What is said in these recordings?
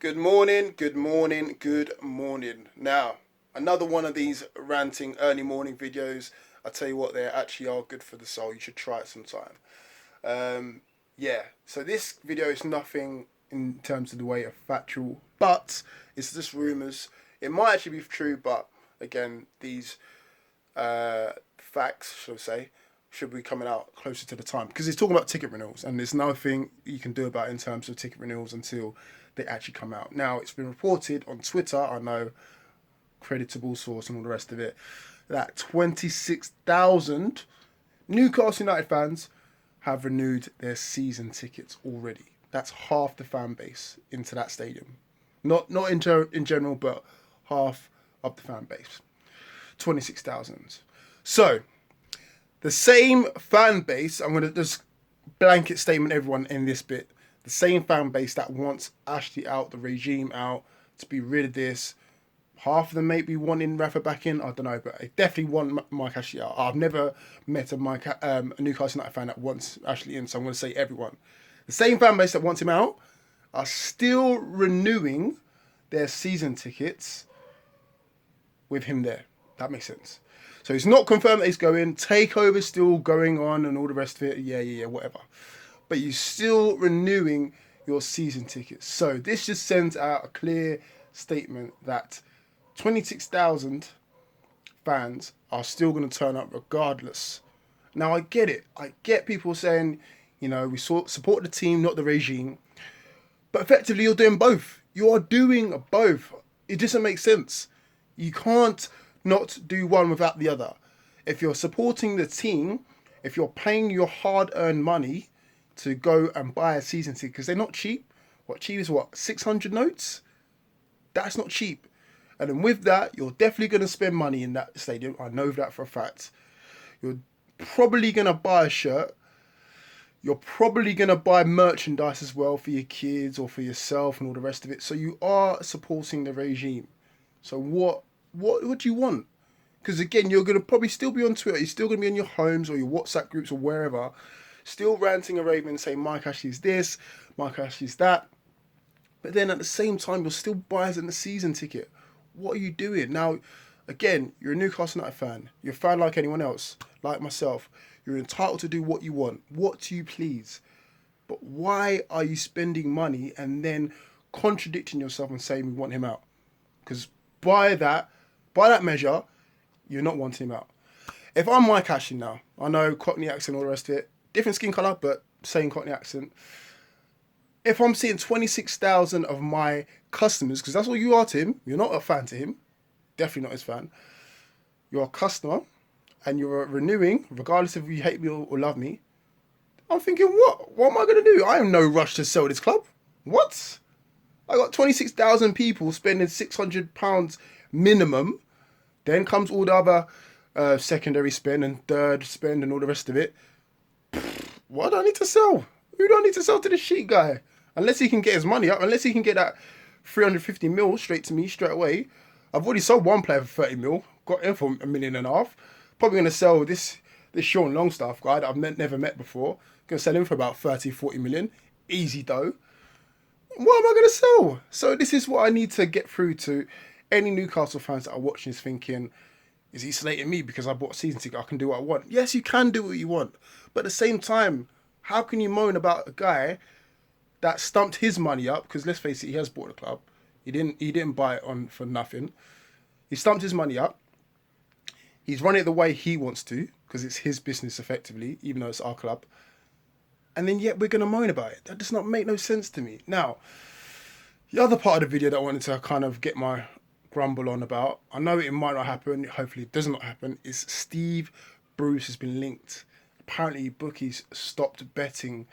Good morning, good morning, good morning. Now, another one of these ranting early morning videos. I tell you what, they actually are good for the soul. You should try it sometime. Um, yeah, so this video is nothing in terms of the way of factual, but it's just rumours. It might actually be true, but again, these facts, shall I say, should be coming out closer to the time because he's talking about ticket renewals, and there's nothing you can do about it in terms of ticket renewals until they actually come out. Now, it's been reported on Twitter, I know, creditable source and all the rest of it, that 26,000 Newcastle United fans have renewed their season tickets already. That's half the fan base into that stadium. Not in general, but half of the fan base. 26,000. So, the same fan base, I'm going to just blanket statement everyone in this bit, the same fan base that wants Ashley out, the regime out, to be rid of this. Half of them may be wanting Rafa back in, I don't know, but I definitely want Mike Ashley out. I've never met a Newcastle United fan that wants Ashley in, so I'm going to say everyone. The same fan base that wants him out are still renewing their season tickets with him there. That makes sense. So it's not confirmed that he's going. Takeover still going on and all the rest of it. Yeah, whatever. But you're still renewing your season tickets. So this just sends out a clear statement that 26,000 fans are still going to turn up regardless. Now, I get it. I get people saying, we support the team, not the regime. But effectively, you're doing both. You are doing both. It doesn't make sense. You can't not do one without the other. If you're supporting the team, if you're paying your hard-earned money to go and buy a season ticket, because they're not cheap. What cheap is what? 600 notes? That's not cheap. And then with that, you're definitely going to spend money in that stadium. I know that for a fact. You're probably going to buy a shirt. You're probably going to buy merchandise as well for your kids or for yourself and all the rest of it. So you are supporting the regime. So what do you want? Because again, you're going to probably still be on Twitter. You're still going to be in your homes or your WhatsApp groups or wherever, still ranting and raving and saying Mike Ashley's this, Mike Ashley's that. But then at the same time, you're still buying the season ticket. What are you doing? Now, again, you're a Newcastle United fan. You're a fan like anyone else, like myself. You're entitled to do what you want. What do you please? But why are you spending money and then contradicting yourself and saying we want him out? Because by that measure, you're not wanting him out. If I'm Mike Ashley now, I know Cockney accent, all the rest of it, different skin colour, but same Cockney accent. If I'm seeing 26,000 of my customers, because that's what you are to him, you're not a fan to him, definitely not his fan, you're a customer, and you're renewing, regardless if you hate me or love me, I'm thinking, what am I going to do? I am no rush to sell this club. What? I got 26,000 people spending £600 minimum. Then comes all the other secondary spend and third spend and all the rest of it. What do I need to sell? Who do I need to sell to this shit guy? Unless he can get his money up, unless he can get that 350 mil straight to me straight away. I've already sold one player for 30 mil, got him for £1.5 million. Probably going to sell this Sean Longstaff guy that I've never met before. Going to sell him for about 30, 40 million. Easy dough. What am I going to sell? So this is what I need to get through to any Newcastle fans that are watching this thinking, is he slating me because I bought a season ticket? I can do what I want. Yes, you can do what you want. But at the same time, how can you moan about a guy that stumped his money up? Because let's face it, he has bought the club. He didn't buy it on for nothing. He stumped his money up. He's run it the way he wants to, because it's his business effectively, even though it's our club. And then yet we're going to moan about it. That does not make no sense to me. Now, the other part of the video that I wanted to kind of get my grumble on about, I know it might not happen, hopefully it does not happen, is Steve Bruce has been linked. Apparently bookies stopped betting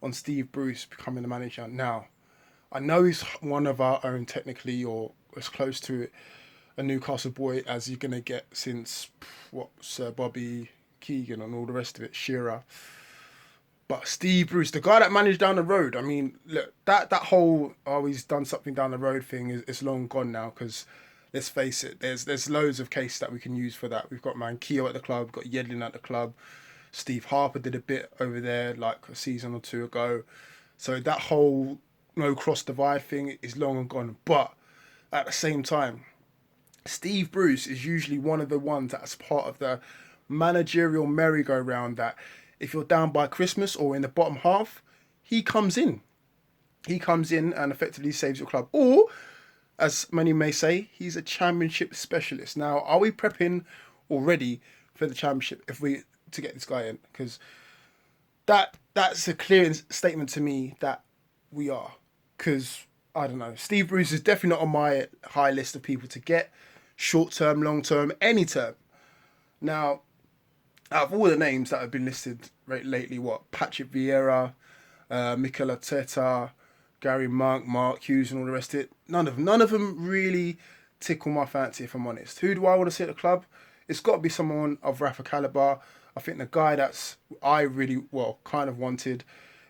on Steve Bruce becoming the manager. Now, I know he's one of our own technically, or as close to it, a Newcastle boy as you're going to get since, Sir Bobby Keegan and all the rest of it, Shearer. But Steve Bruce, the guy that managed down the road, I mean, look, that whole, he's done something down the road thing is long gone now, because let's face it, there's loads of cases that we can use for that. We've got Manquillo at the club, we've got Yedlin at the club, Steve Harper did a bit over there like a season or two ago. So that whole no cross divide thing is long and gone. But at the same time, Steve Bruce is usually one of the ones that's part of the managerial merry-go-round that if you're down by Christmas or in the bottom half, he comes in. He comes in and effectively saves your club. Or, as many may say, he's a championship specialist. Now, are we prepping already for the championship if we to get this guy in? Because that's a clear statement to me that we are. Because, I don't know, Steve Bruce is definitely not on my high list of people to get. Short term, long term, any term. Now, out of all the names that have been listed lately, Patrick Vieira, Mikel Arteta, Gary Monk, Mark Hughes and all the rest of it, none of them really tickle my fancy, if I'm honest. Who do I want to see at the club? It's got to be someone of Rafa calibre. I think the guy I really, kind of wanted,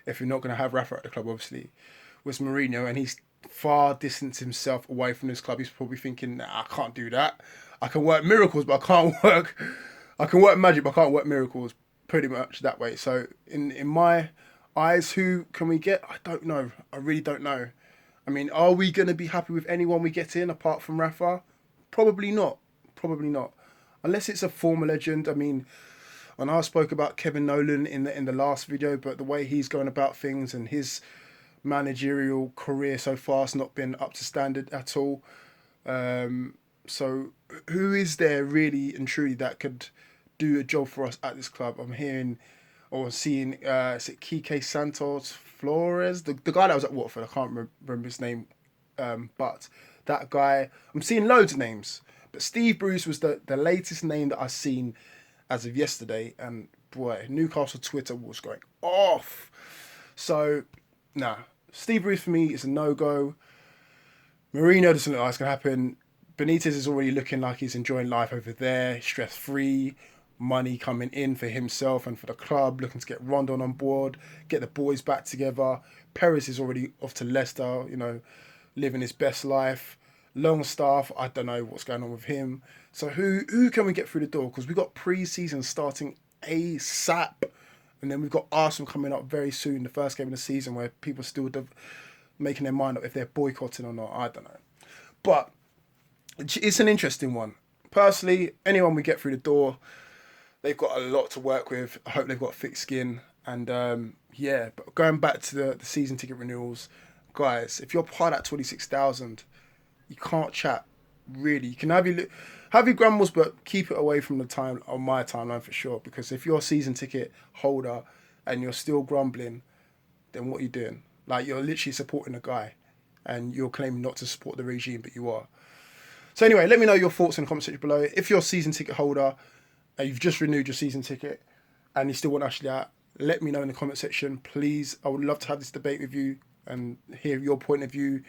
if you're not going to have Rafa at the club, obviously, was Mourinho, and he's far distanced himself away from this club. He's probably thinking, nah, I can't do that. I can work miracles, but I can work magic, but I can't work miracles, pretty much that way. So in my eyes, who can we get? I don't know. I really don't know. I mean, are we going to be happy with anyone we get in apart from Rafa? Probably not. Probably not. Unless it's a former legend. I mean, when I spoke about Kevin Nolan in the last video, but the way he's going about things and his managerial career so far has not been up to standard at all. So who is there really and truly that could do a job for us at this club? I'm hearing or seeing, is it Kike Santos Flores? The guy that was at Watford, I can't remember his name. But that guy, I'm seeing loads of names. But Steve Bruce was the latest name that I've seen as of yesterday. And boy, Newcastle Twitter was going off. So, nah. Steve Bruce for me is a no-go. Mourinho doesn't look like it's going to happen. Benitez is already looking like he's enjoying life over there, stress-free, money coming in for himself and for the club, looking to get Rondon on board, get the boys back together. Perez is already off to Leicester, living his best life. Longstaff, I don't know what's going on with him. So who can we get through the door? Because we've got pre-season starting ASAP. And then we've got Arsenal coming up very soon, the first game of the season, where people still making their mind up if they're boycotting or not. I don't know. But it's an interesting one. Personally, anyone we get through the door, they've got a lot to work with. I hope they've got thick skin. And but going back to the season ticket renewals, guys, if you're part of that 26,000, you can't chat, really. You can have your grumbles, but keep it away from my timeline for sure. Because if you're a season ticket holder and you're still grumbling, then what are you doing? Like, you're literally supporting a guy and you're claiming not to support the regime, but you are. So anyway, let me know your thoughts in the comment section below. If you're a season ticket holder and you've just renewed your season ticket and you still want Ashley out, let me know in the comment section, please. I would love to have this debate with you and hear your point of view.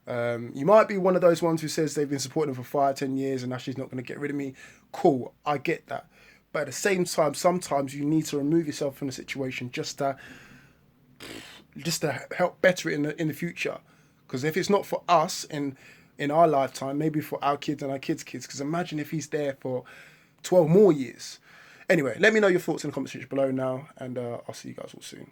You might be one of those ones who says they've been supporting him for 5-10 years and Ashley's not going to get rid of me. Cool, I get that. But at the same time, sometimes you need to remove yourself from the situation just to help better it in the future. Because if it's not for us in our lifetime, maybe for our kids and our kids' kids. Because imagine if he's there for 12 more years. Anyway, let me know your thoughts in the comment section below now, and I'll see you guys all soon.